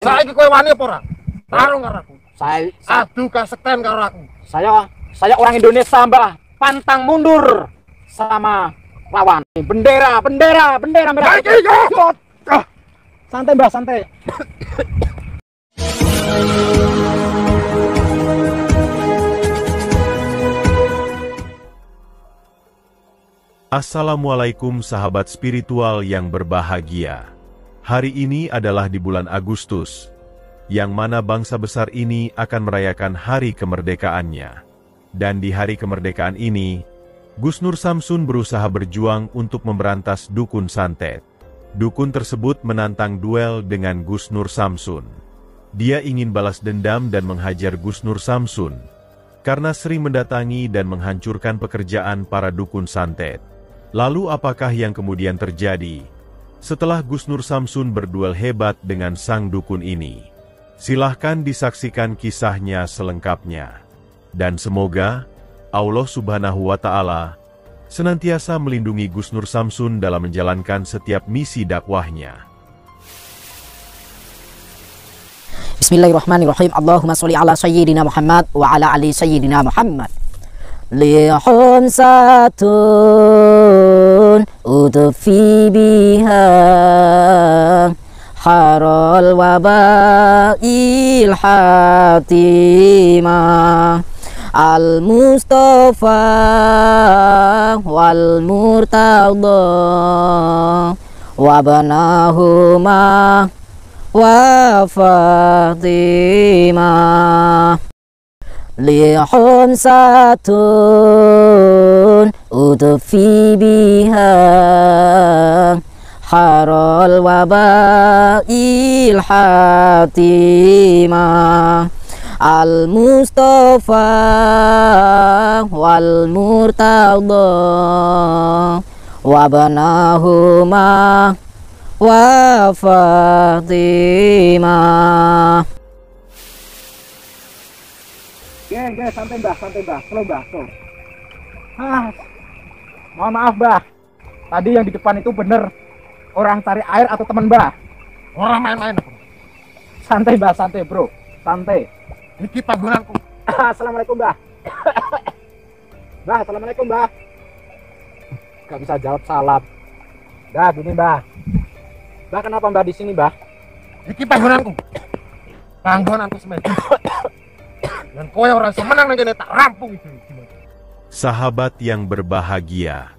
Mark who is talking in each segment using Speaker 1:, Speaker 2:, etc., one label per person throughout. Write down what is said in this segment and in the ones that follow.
Speaker 1: Saiki kowe wani apa ora? Tarung karo aku.
Speaker 2: Adu
Speaker 1: kasekten karo aku.
Speaker 2: Saya orang Indonesia, Mbah. Pantang mundur sama lawan. Bendera merah. Santai, Mbah, santai.
Speaker 3: Assalamualaikum sahabat spiritual yang berbahagia. Hari ini adalah di bulan Agustus, yang mana bangsa besar ini akan merayakan hari kemerdekaannya. Dan di hari kemerdekaan ini, Gus Nur Samsun berusaha berjuang untuk memberantas dukun santet. Dukun tersebut menantang duel dengan Gus Nur Samsun. Dia ingin balas dendam dan menghajar Gus Nur Samsun, karena sering mendatangi dan menghancurkan pekerjaan para dukun santet. Lalu apakah yang kemudian terjadi setelah Gus Nur Samsun berduel hebat dengan sang dukun ini? Silahkan disaksikan kisahnya selengkapnya. Dan semoga Allah Subhanahu wa Ta'ala senantiasa melindungi Gus Nur Samsun dalam menjalankan setiap misi dakwahnya.
Speaker 4: Bismillahirrahmanirrahim. Allahumma sholli ala sayyidina Muhammad wa ala ali sayyidina Muhammad. Lihum satun udfi biha harol wabail hatimah al-Mustafa wal murtada wabanahuma wa Fatimah. Lihum satun udfi biha harol wabail hatimah al-Mustafa wal murtada wabanahuma wa Fatimah.
Speaker 2: Santai, Mbah, slow, Mbah, slow. Mohon maaf, Mbah. Tadi yang di depan itu bener orang cari air atau teman Mbah?
Speaker 1: Ora main-main aku.
Speaker 2: Santai, Mbah, santai, bro. Santai.
Speaker 1: Iki panggonanku.
Speaker 2: Assalamualaikum, Mbah. Mbah, assalamualaikum, Mbah. Gak bisa jawab salam. Mbah, gini, Mbah. Mbah, kenapa Mbah di sini, Mbah?
Speaker 1: Iki panggonanku. Panggonanku semen. Dan kowe orang semenang nang tak rampung itu.
Speaker 3: Sahabat yang berbahagia,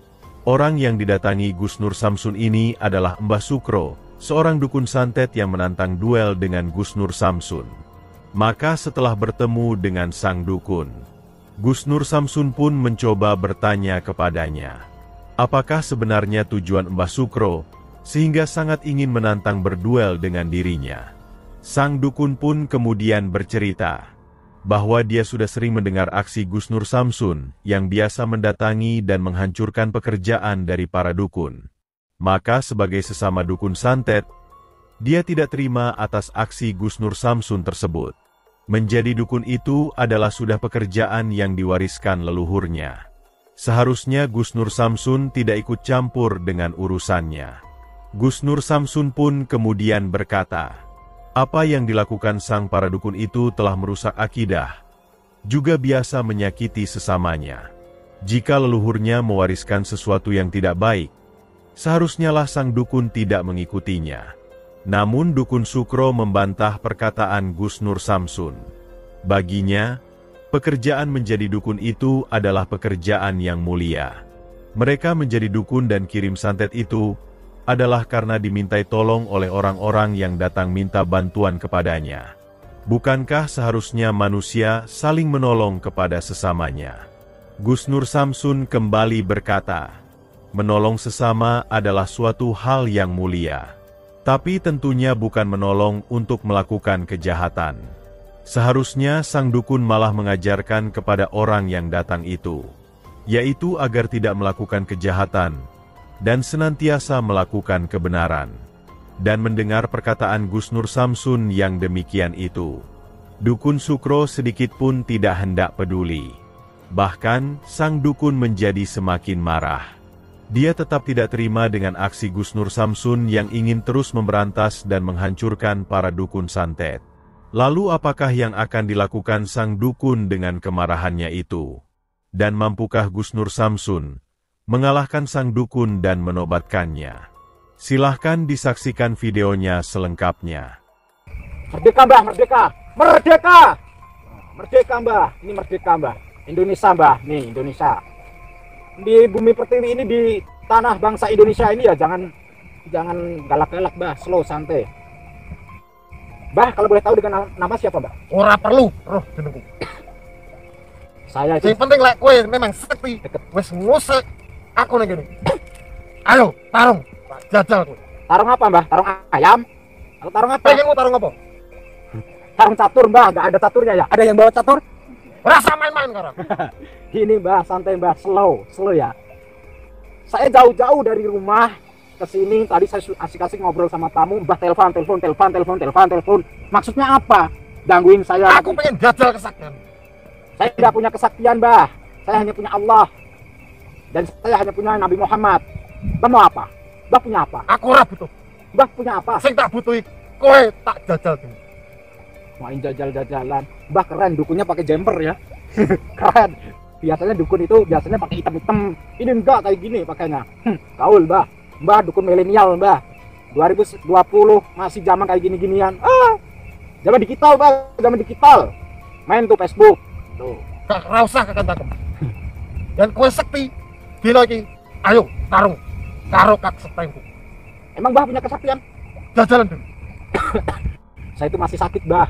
Speaker 3: orang yang didatangi Gus Nur Samsun ini adalah Mbah Sukro, seorang dukun santet yang menantang duel dengan Gus Nur Samsun. Maka setelah bertemu dengan sang dukun, Gus Nur Samsun pun mencoba bertanya kepadanya, apakah sebenarnya tujuan Mbah Sukro sehingga sangat ingin menantang berduel dengan dirinya. Sang dukun pun kemudian bercerita bahwa dia sudah sering mendengar aksi Gus Nur Samsun yang biasa mendatangi dan menghancurkan pekerjaan dari para dukun. Maka sebagai sesama dukun santet, dia tidak terima atas aksi Gus Nur Samsun tersebut. Menjadi dukun itu adalah sudah pekerjaan yang diwariskan leluhurnya. Seharusnya Gus Nur Samsun tidak ikut campur dengan urusannya. Gus Nur Samsun pun kemudian berkata, apa yang dilakukan sang para dukun itu telah merusak akidah, juga biasa menyakiti sesamanya. Jika leluhurnya mewariskan sesuatu yang tidak baik, seharusnyalah sang dukun tidak mengikutinya. Namun dukun Sukro membantah perkataan Gus Nur Samsun. Baginya, pekerjaan menjadi dukun itu adalah pekerjaan yang mulia. Mereka menjadi dukun dan kirim santet itu adalah karena dimintai tolong oleh orang-orang yang datang minta bantuan kepadanya. Bukankah seharusnya manusia saling menolong kepada sesamanya? Gus Nur Samsun kembali berkata, menolong sesama adalah suatu hal yang mulia. Tapi tentunya bukan menolong untuk melakukan kejahatan. Seharusnya sang dukun malah mengajarkan kepada orang yang datang itu, yaitu agar tidak melakukan kejahatan, dan senantiasa melakukan kebenaran. Dan mendengar perkataan Gus Nur Samsun yang demikian itu, dukun Sukro sedikit pun tidak hendak peduli. Bahkan, sang dukun menjadi semakin marah. Dia tetap tidak terima dengan aksi Gus Nur Samsun yang ingin terus memberantas dan menghancurkan para dukun santet. Lalu apakah yang akan dilakukan sang dukun dengan kemarahannya itu? Dan mampukah Gus Nur Samsun mengalahkan sang dukun dan menobatkannya? Silahkan disaksikan videonya selengkapnya.
Speaker 2: Merdeka Mbah, merdeka! Merdeka! Merdeka Mbah, ini merdeka Mbah. Indonesia Mbah, nih Indonesia. Di bumi pertiwi ini, di tanah bangsa Indonesia ini ya jangan galak-galak Mbah, slow, santai. Mbah, kalau boleh tahu dengan nama siapa Mbah?
Speaker 1: Ora perlu roh jenengku.
Speaker 2: Saya itu
Speaker 1: Yang penting lek kowe memang sekti wis ngusik aku ning kene. Ayo, tarung. Tak jajal kowe.
Speaker 2: tarung apa Mbah? Tarung ayam? Atau tarung apa?
Speaker 1: Pengenmu tarung apa?
Speaker 2: Tarung catur Mbah, nggak ada caturnya ya? Ada yang bawa catur?
Speaker 1: Rasa main-main sekarang.
Speaker 2: Gini Mbah, santai Mbah, slow ya. Saya jauh-jauh dari rumah ke sini, tadi saya asik-asik ngobrol sama tamu, Mbah telepon. Maksudnya apa? Gangguin saya.
Speaker 1: Aku pengen jajal kesaktian.
Speaker 2: Saya tidak punya kesaktian Mbah. Saya hanya punya Allah. Dan saya hanya punya Nabi Muhammad. Mbah mau apa? Mbah punya apa?
Speaker 1: Aku ora butuh.
Speaker 2: Mbah punya apa?
Speaker 1: Sing tak butuhi kowe tak jajal dulu.
Speaker 2: Main jajal-jajalan. Mbah keren, dukunnya pakai jumper ya. Keren. Biasanya dukun itu biasanya pakai hitam-hitam. Ini enggak kayak gini pakainya. Gaul Mbah. Mbah dukun milenial Mbah. 2020 masih zaman kayak gini-ginian. Zaman digital Mbah, zaman digital. Main tuh Facebook. Tuh.
Speaker 1: Gak usah kakek-kakek. Dan kowe sekti dino iki. Ayo tarung karo kak sektiku.
Speaker 2: Emang Mbah punya kesaktian?
Speaker 1: Jajalan dulu.
Speaker 2: Saya itu masih sakit Mbah.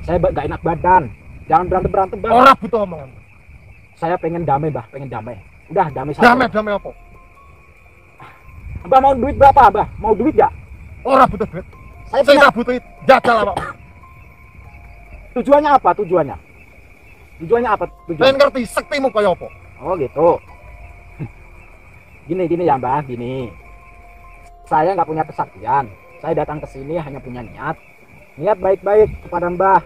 Speaker 2: Saya gak enak badan. Jangan berantem Mbah.
Speaker 1: Ora butuh omongan.
Speaker 2: Saya pengen damai Mbah, pengen damai. Udah damai saja.
Speaker 1: Damai apa?
Speaker 2: Mbah mau duit berapa Mbah? Mau duit gak?
Speaker 1: Ora butuh duit.
Speaker 2: Saya
Speaker 1: Sing
Speaker 2: punya.
Speaker 1: tak butuhi jajal apa?
Speaker 2: Tujuannya apa? Tujuannya apa?
Speaker 1: Pengen ngerti sektimu kaya apa?
Speaker 2: Oh gitu. Gini ya Mbah, gini. Saya nggak punya kesaktian. Saya datang ke sini hanya punya niat baik-baik kepada Mbah.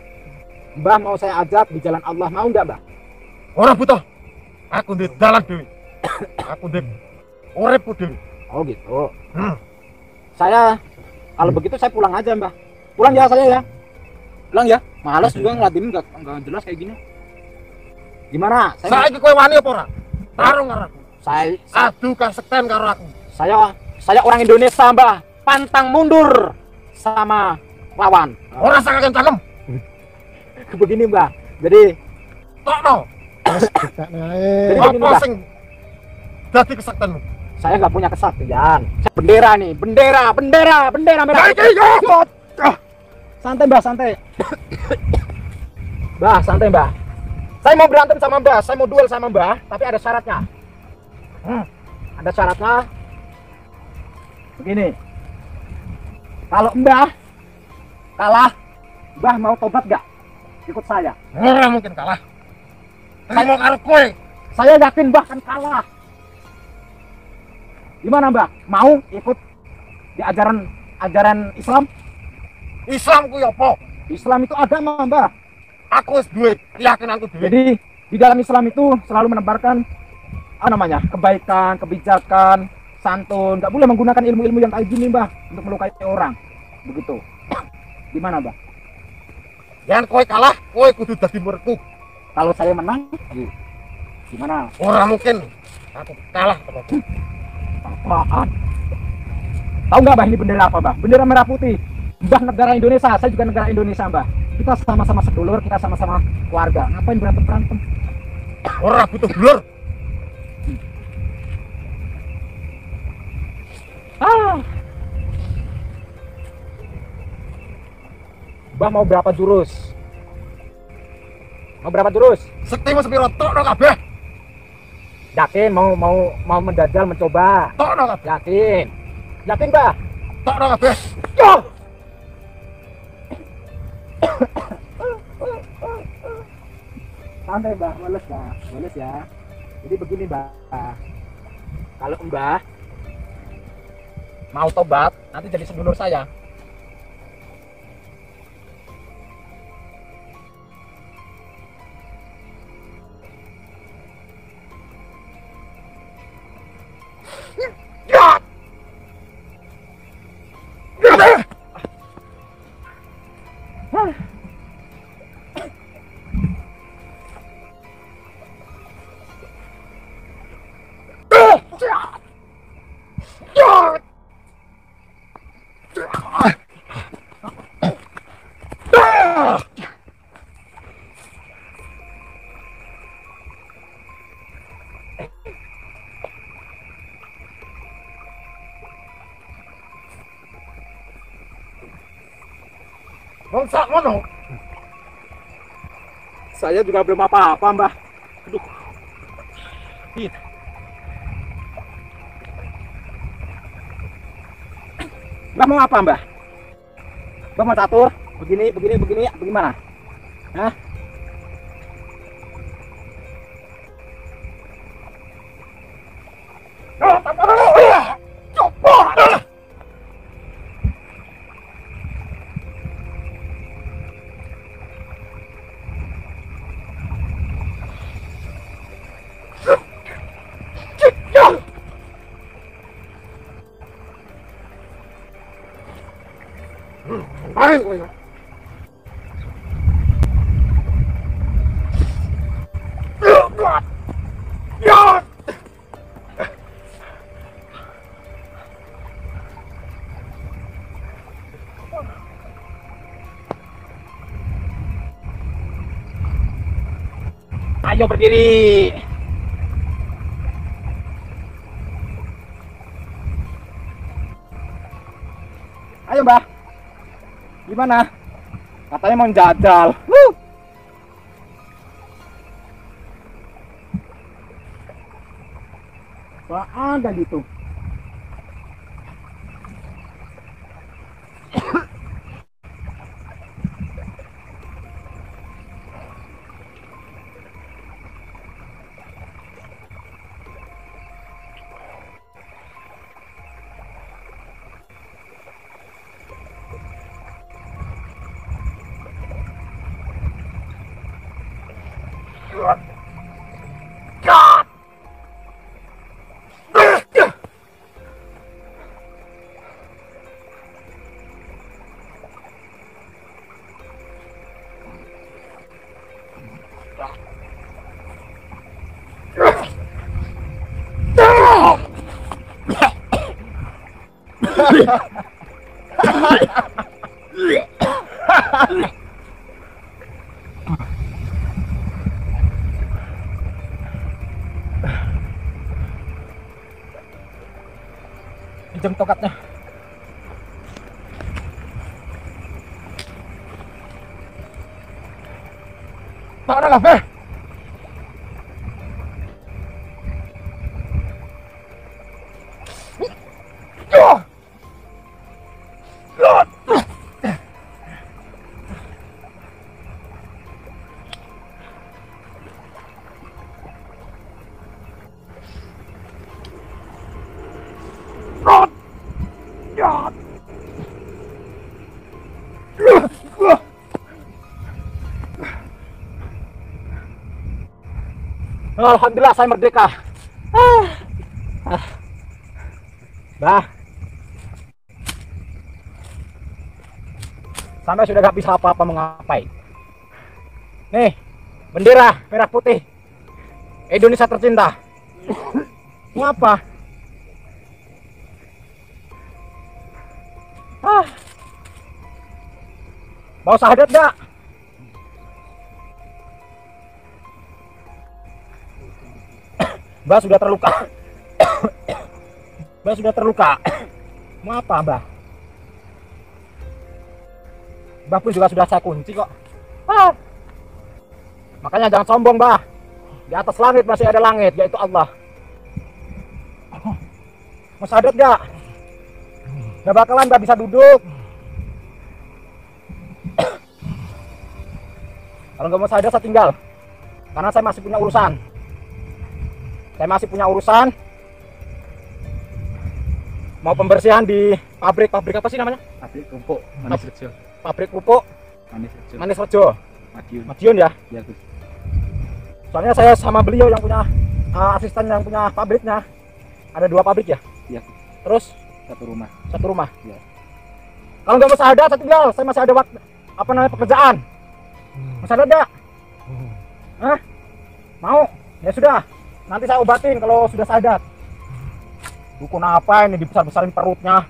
Speaker 2: Mbah mau saya ajak di jalan Allah, mau nggak Mbah?
Speaker 1: Ora butuh. Aku di dalan dewi. Aku di uripku dewi.
Speaker 2: Oh gitu. Saya kalau begitu saya pulang aja Mbah. Pulang ya saya ya. Pulang ya. Males juga ngelatin nggak jelas kayak gini. Gimana?
Speaker 1: Saiki kowe wani apa ora? Tarung karo aku. Adu kasekten karo aku.
Speaker 2: Saya orang Indonesia Mbah. Pantang mundur sama lawan.
Speaker 1: Ora usah cangkem.
Speaker 2: Begini Mbah. Jadi
Speaker 1: Tokno.
Speaker 2: jadi begini
Speaker 1: Apa
Speaker 2: Mbah.
Speaker 1: sing dadi kesektenmu?
Speaker 2: Saya nggak punya kesaktian. Bendera nih, bendera merah. Santai Mbah, santai. Mbah, santai Mbah. Saya mau berantem sama Mbah, saya mau duel sama Mbah, tapi ada syaratnya. Ada syaratnya. Begini. Kalau Mbah kalah, Mbah mau tobat gak? Ikut saya.
Speaker 1: Ora mungkin kalah. Saya mau karo kowe.
Speaker 2: Saya yakin Mbah kan kalah. Gimana Mbah? Mau ikut di ajaran Islam?
Speaker 1: Islam ku ya apa?
Speaker 2: Islam itu agama Mbah.
Speaker 1: Aku wis duwe keyakinanku dhewe.
Speaker 2: Jadi di dalam Islam itu selalu menebarkan kebaikan, kebijakan, santun. Nggak boleh menggunakan ilmu-ilmu yang kayak gini Mbah untuk melukai orang. Begitu. Gimana Mbah?
Speaker 1: Yang kowe kalah, kowe kudu dadi muridku.
Speaker 2: Kalau saya menang, gimana?
Speaker 1: Ora mungkin aku kalah.
Speaker 2: Apaan? Tahu nggak Mbah ini bendera apa Mbah? Bendera merah putih. Mbah negara Indonesia, saya juga negara Indonesia Mbah. Kita sama-sama sedulur, kita sama-sama keluarga. Ngapain berantem?
Speaker 1: Ora butuh dulur.
Speaker 2: Mbah mau berapa jurus? Mau berapa jurus?
Speaker 1: Sektimu sepiro tokno kabeh.
Speaker 2: Yakin mau mendajal mencoba?
Speaker 1: Tokno kabeh.
Speaker 2: Yakin Mbah?
Speaker 1: Tokno kabeh.
Speaker 2: Yo! Santai Mbah, males ya. Jadi begini Mbah, kalau Mbah mau tobat, nanti jadi sedulur saya.
Speaker 1: Bangsa mana?
Speaker 2: Saya juga belum apa-apa, Mbah. Aduh. Ih. Mbah mau apa, Mbah? Mbah mau catur? Begini, bagaimana? Hah? Ayo berdiri. Ayo, Mbah. Gimana? Katanya mau jajal. Wah, ada gitu. Pinjam tokatnya.
Speaker 1: Mana lah, Beh?
Speaker 2: Alhamdulillah saya merdeka. Bah, sampai sudah gak bisa apa-apa mengapain. Nih, bendera merah putih Indonesia tercinta. Mau apa? Mau syahadat gak? Mbah sudah terluka. Mbah sudah terluka. Mau apa, Mbah? Mbah pun juga sudah saya kunci kok. Makanya jangan sombong, Mbah. Di atas langit masih ada langit, yaitu Allah. Mau syahadat gak? Gak bakalan Mbah bisa duduk. Kalau nggak mau syahadat saya tinggal. Karena saya masih punya urusan. Mau pembersihan di pabrik apa sih namanya?
Speaker 5: Pabrik pupuk Manis Rejo.
Speaker 2: Pabrik pupuk Manis Rejo. Madiun ya?
Speaker 5: Ya, Gus.
Speaker 2: Soalnya saya sama beliau yang punya asisten yang punya pabriknya Ada 2 pabrik ya?
Speaker 5: Iya.
Speaker 2: Terus
Speaker 5: Satu rumah.
Speaker 2: satu rumah.
Speaker 5: Iya.
Speaker 2: Kalau nggak masih ada, saya tinggal. Saya masih ada waktu, apa namanya, pekerjaan. Masih ada? Hah? Mau? Ya sudah. Nanti saya obatin kalau sudah sadar. Dukun apa ini dibesar-besarin perutnya?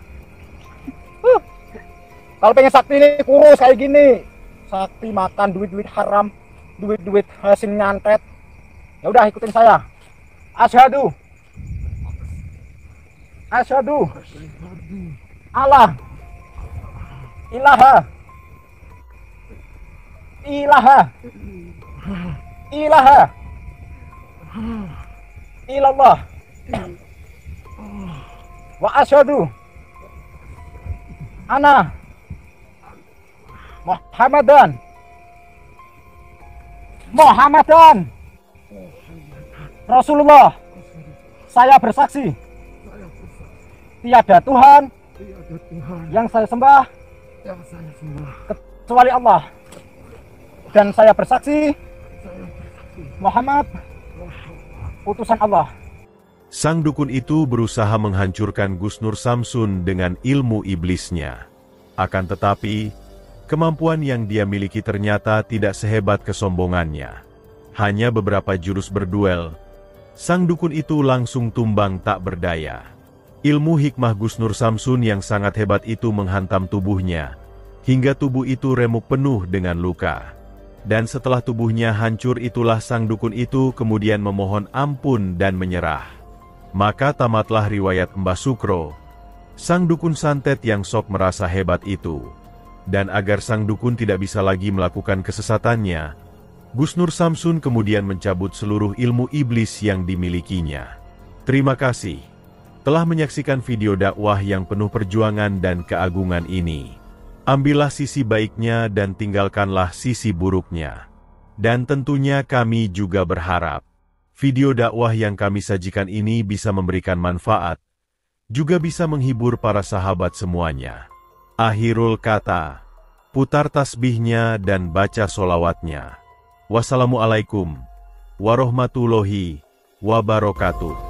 Speaker 2: Kalau pengen sakti ini kurus kayak gini. Sakti makan duit-duit haram, duit-duit hasil nyantet. Ya udah, ikutin saya. Asyhadu. Asyhadu. Allah. Ilaha. Ilaha. Ilaha. Ilallah. Wa asyhadu ana Muhammadan Rasulullah. Saya bersaksi tiada Tuhan yang saya sembah kecuali Allah, dan saya bersaksi Muhammad utusan Allah.
Speaker 3: Sang dukun itu berusaha menghancurkan Gusnur Samsun dengan ilmu iblisnya. Akan tetapi, kemampuan yang dia miliki ternyata tidak sehebat kesombongannya. Hanya beberapa jurus berduel, sang dukun itu langsung tumbang tak berdaya. Ilmu hikmah Gusnur Samsun yang sangat hebat itu menghantam tubuhnya, hingga tubuh itu remuk penuh dengan luka. Dan setelah tubuhnya hancur itulah sang dukun itu kemudian memohon ampun dan menyerah. Maka tamatlah riwayat Mbah Sukro, sang dukun santet yang sok merasa hebat itu. Dan agar sang dukun tidak bisa lagi melakukan kesesatannya, Gusnur Samsun kemudian mencabut seluruh ilmu iblis yang dimilikinya. Terima kasih telah menyaksikan video dakwah yang penuh perjuangan dan keagungan ini. Ambillah sisi baiknya dan tinggalkanlah sisi buruknya. Dan tentunya kami juga berharap video dakwah yang kami sajikan ini bisa memberikan manfaat, juga bisa menghibur para sahabat semuanya. Akhirul kata, putar tasbihnya dan baca solawatnya. Wassalamualaikum warahmatullahi wabarakatuh.